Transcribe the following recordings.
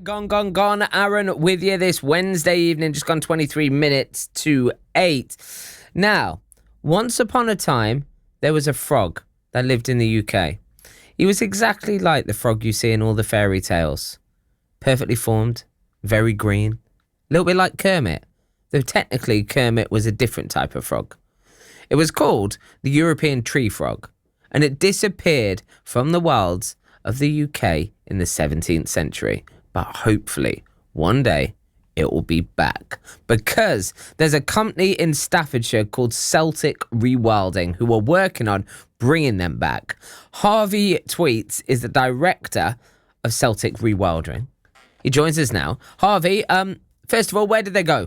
Gone, Aaron with you this Wednesday evening, just gone 23 minutes to 8. Now, once upon a time, there was a frog that lived in the UK. He was exactly like the frog you see in all the fairy tales. Perfectly formed, very green, a little bit like Kermit, though technically Kermit was a different type of frog. It was called the European tree frog, and it disappeared from the wilds of the UK in the 17th century. But hopefully, one day, it will be back. Because there's a company in Staffordshire called Celtic Rewilding who are working on bringing them back. Harvey Tweets is the director of Celtic Rewilding. He joins us now. Harvey, first of all, where did they go?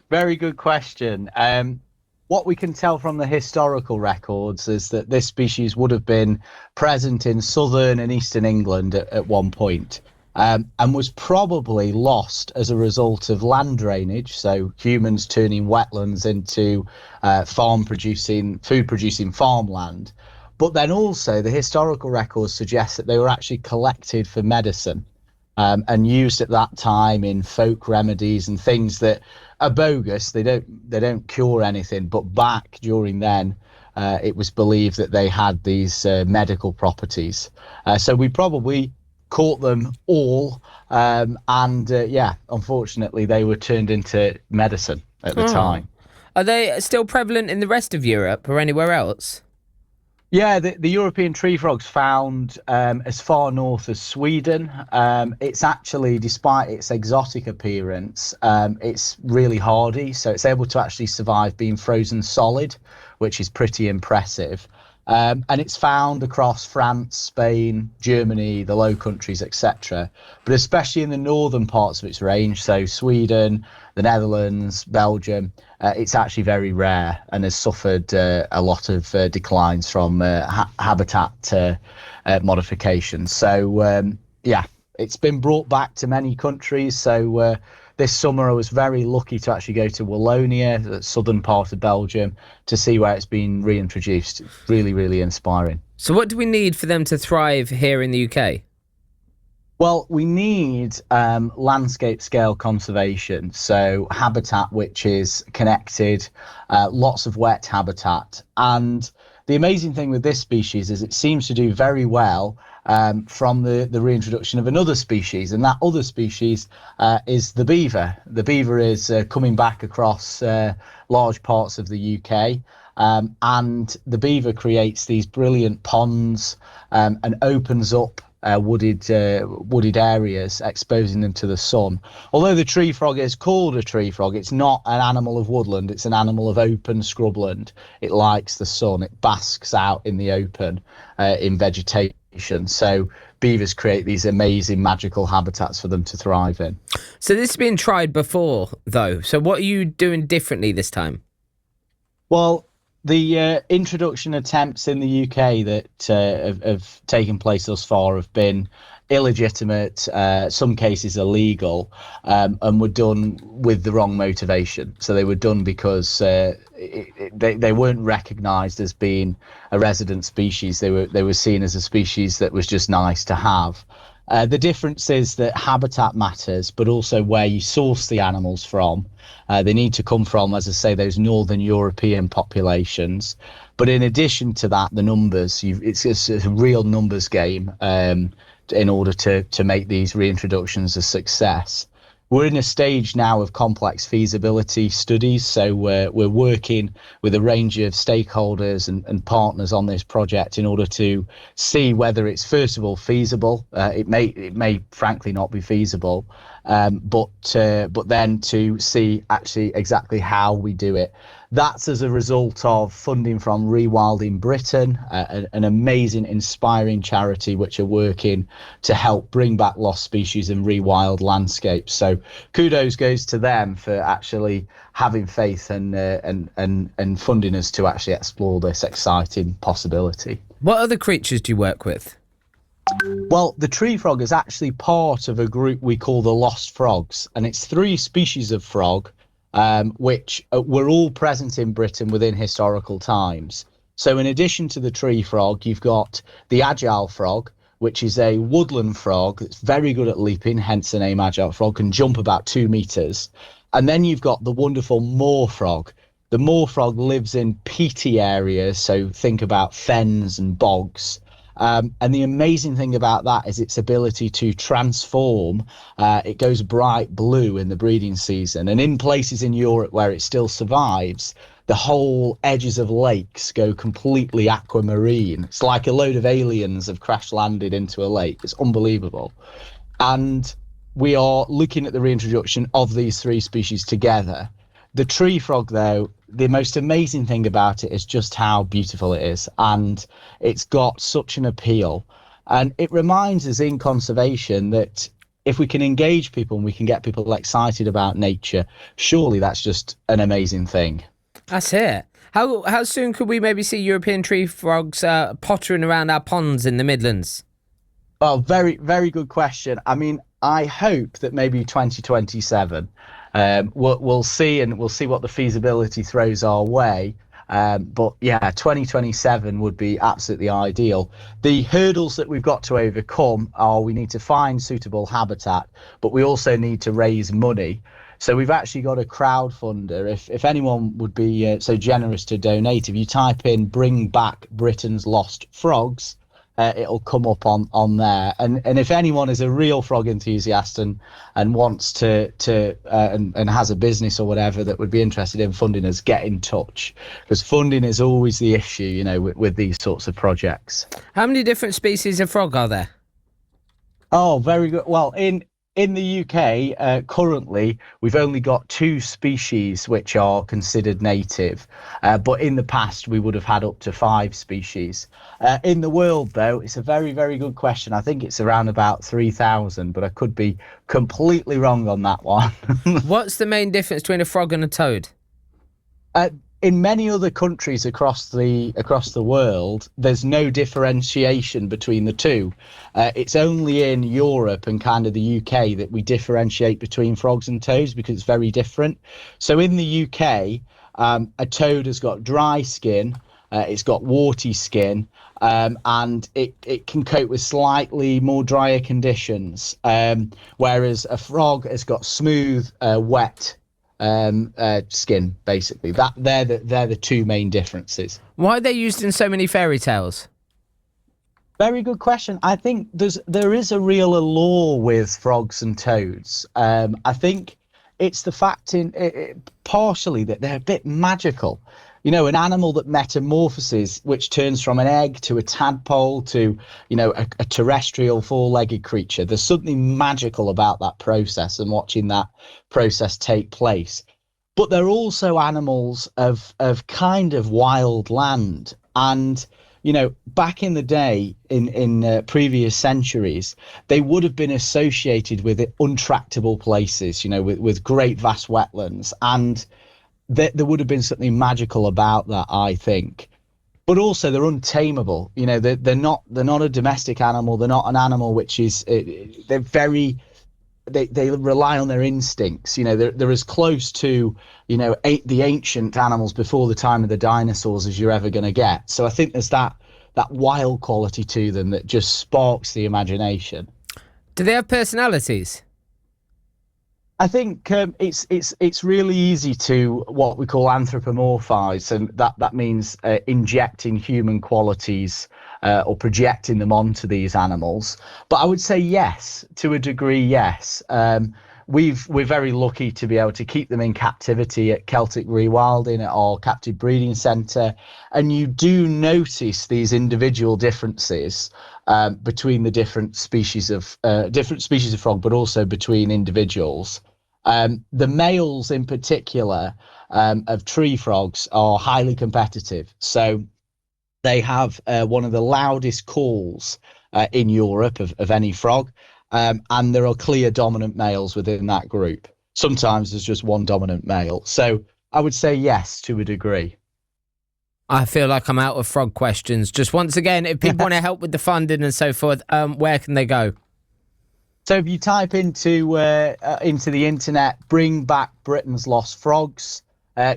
Very good question. What we can tell from the historical records is that this species would have been present in southern and eastern England at one point, and was probably lost as a result of land drainage, so humans turning wetlands into food producing farmland. But then also the historical records suggest that they were actually collected for medicine. And used at that time in folk remedies and things that are bogus. They don't cure anything. But back during then, it was believed that they had these medical properties. So we probably caught them all, unfortunately, they were turned into medicine at the time. Are they still prevalent in the rest of Europe or anywhere else? Yeah, the European tree frog's found as far north as Sweden. It's actually, despite its exotic appearance, it's really hardy. So it's able to actually survive being frozen solid, which is pretty impressive. And it's found across France, Spain, Germany, the Low Countries, etc. But especially in the northern parts of its range, so Sweden, the Netherlands, Belgium, it's actually very rare and has suffered a lot of declines from habitat modification. So, it's been brought back to many countries. So this summer I was very lucky to actually go to Wallonia, the southern part of Belgium, to see where it's been reintroduced. Really, really inspiring. So what do we need for them to thrive here in the UK? Well, we need landscape scale conservation, so habitat which is connected, lots of wet habitat. And the amazing thing with this species is it seems to do very well from the reintroduction of another species, and that other species is the beaver. The beaver is coming back across large parts of the UK. And the beaver creates these brilliant ponds and opens up wooded areas, exposing them to the sun. Although the tree frog is called a tree frog, it's not an animal of woodland, it's an animal of open scrubland. It likes the sun, it basks out in the open in vegetation. So beavers create these amazing magical habitats for them to thrive in. So this has been tried before, though. So what are you doing differently this time? Well, the introduction attempts in the UK that have taken place thus far have been illegitimate, some cases illegal, and were done with the wrong motivation. So they were done because they weren't recognised as being a resident species. They were seen as a species that was just nice to have. The difference is that habitat matters, but also where you source the animals from. They need to come from, as I say, those northern European populations. But in addition to that, the numbers, it's a real numbers game in order to make these reintroductions a success. We're in a stage now of complex feasibility studies, so we're working with a range of stakeholders and partners on this project in order to see whether it's, first of all, feasible. It may frankly not be feasible, but then to see actually exactly how we do it. That's as a result of funding from Rewilding Britain, an amazing, inspiring charity which are working to help bring back lost species and rewild landscapes. So kudos goes to them for actually having faith and funding us to actually explore this exciting possibility. What other creatures do you work with? Well, the tree frog is actually part of a group we call the lost frogs, and it's 3 species of frog which were all present in Britain within historical times. So in addition to the tree frog, you've got the agile frog, which is a woodland frog that's very good at leaping, hence the name Agile Frog, can jump about 2 meters. And then you've got the wonderful moor frog. The moor frog lives in peaty areas, so think about fens and bogs. And the amazing thing about that is its ability to transform. It goes bright blue in the breeding season. And in places in Europe where it still survives, the whole edges of lakes go completely aquamarine. It's like a load of aliens have crash landed into a lake. It's unbelievable. And we are looking at the reintroduction of these 3 species together. The tree frog, though, the most amazing thing about it is just how beautiful it is. And it's got such an appeal. And it reminds us in conservation that if we can engage people and we can get people excited about nature, surely that's just an amazing thing. That's it. How soon could we maybe see European tree frogs pottering around our ponds in the Midlands? Well, very, very good question. I mean, I hope that maybe 2027. We'll see, and we'll see what the feasibility throws our way. But yeah, 2027 would be absolutely ideal. The hurdles that we've got to overcome are we need to find suitable habitat, but we also need to raise money. So we've actually got a crowdfunder. If anyone would be so generous to donate, if you type in "Bring Back Britain's Lost Frogs," it'll come up on there. And if anyone is a real frog enthusiast and wants to and has a business or whatever that would be interested in funding us, get in touch, because funding is always the issue, you know, with these sorts of projects. How many different species of frog are there? Oh, very good. Well, in the UK, currently, we've only got 2 species which are considered native. But in the past, we would have had up to 5 species. In the world, though, it's a very, very good question. I think it's around about 3,000, but I could be completely wrong on that one. What's the main difference between a frog and a toad? In many other countries across the world, there's no differentiation between the two. It's only in Europe and kind of the UK that we differentiate between frogs and toads because it's very different. So in the UK, a toad has got dry skin, it's got warty skin, and it can cope with slightly more drier conditions, whereas a frog has got smooth, wet skin. Basically they're the 2 main differences. Why are they used in so many fairy tales? Very good question. I think there is a real allure with frogs and toads. I think it's the fact partially that they're a bit magical. You know, an animal that metamorphoses, which turns from an egg to a tadpole to, you know, a terrestrial 4-legged creature. There's something magical about that process and watching that process take place. But they're also animals of kind of wild land. And, you know, back in the day, in previous centuries, they would have been associated with untractable places, you know, with great vast wetlands. And there would have been something magical about that, I think. But also they're untamable. You know, they're not a domestic animal. They're not an animal which is they're very they rely on their instincts. You know, they're as close to, you know, the ancient animals before the time of the dinosaurs as you're ever going to get. So I think there's that wild quality to them that just sparks the imagination. Do they have personalities? I think it's really easy to what we call anthropomorphize, and that means injecting human qualities or projecting them onto these animals. But I would say yes, to a degree, yes. We're very lucky to be able to keep them in captivity at Celtic Rewilding at our captive breeding centre, and you do notice these individual differences between the different species of frog, but also between individuals. The males in particular of tree frogs are highly competitive. So they have one of the loudest calls in Europe of any frog. And there are clear dominant males within that group. Sometimes there's just one dominant male. So I would say yes, to a degree. I feel like I'm out of frog questions. Just once again, if people want to help with the funding and so forth, where can they go? So if you type into the internet, "Bring Back Britain's Lost Frogs,"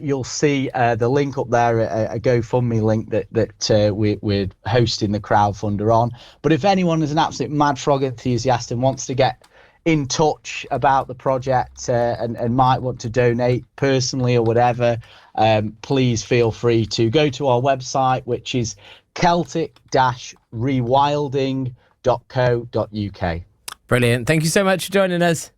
you'll see the link up there, a GoFundMe link that we're hosting the crowdfunder on. But if anyone is an absolute mad frog enthusiast and wants to get in touch about the project and might want to donate personally or whatever, please feel free to go to our website, which is Celtic-Rewilding.co.uk. Brilliant. Thank you so much for joining us.